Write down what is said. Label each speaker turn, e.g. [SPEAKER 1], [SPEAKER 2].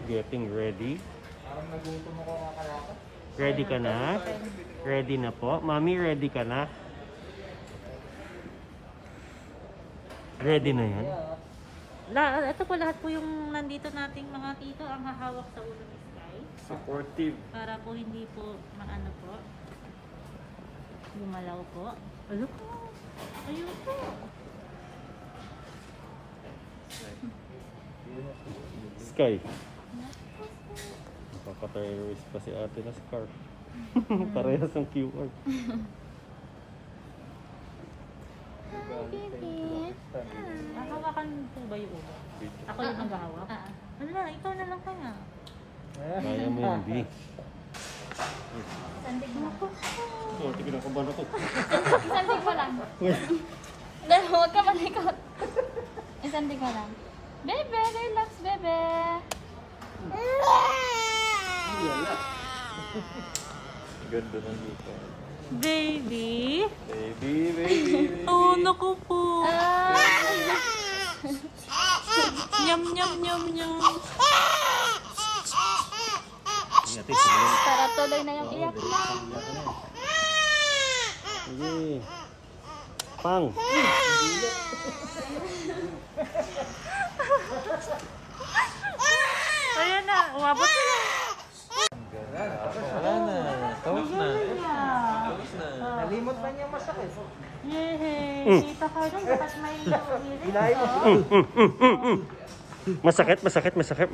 [SPEAKER 1] Getting ready.
[SPEAKER 2] Parang nagutom ako kakalaka.
[SPEAKER 1] Ready ka na? Ready na po. Mami, ready ka na? Ready na yan?
[SPEAKER 3] Ito po lahat po yung nandito nating mga tito ang hahawak sa ulo ni Sky.
[SPEAKER 1] Supportive.
[SPEAKER 3] Para po hindi po maano po. Gumalaw po. Ayun po. Ayun po.
[SPEAKER 1] Sky. Nakaka-terrorist pa si ate na scarf. Parehas ang keyword.
[SPEAKER 3] Hahawakan po ba yung ulo? Ako yung naghahawak? Wala, ikaw na lang kaya.
[SPEAKER 1] Kaya mo yung B.
[SPEAKER 3] Sandig mo po.
[SPEAKER 1] Oh, tignan ko ba na ko?
[SPEAKER 4] Isandig mo lang. Dahil huwag ka malikot. Isandig mo lang. Bebe, relax, bebe.
[SPEAKER 1] Ganda ng dito.
[SPEAKER 3] Baby?
[SPEAKER 1] Baby.
[SPEAKER 3] Oh, naku po. Nyam, nyam, nyam, nyam.
[SPEAKER 1] Ingati, sige.
[SPEAKER 4] Para tuloy na yung iyak mo.
[SPEAKER 1] Sige. Pang.
[SPEAKER 3] Ayan na, umabot na.
[SPEAKER 2] Wala na. Tapos na. Tapos na. Nalimot na niya masakit.
[SPEAKER 3] Yehey! Kita ko rin, dapat may
[SPEAKER 2] Ginahin mo.
[SPEAKER 1] Masakit, masakit, masakit.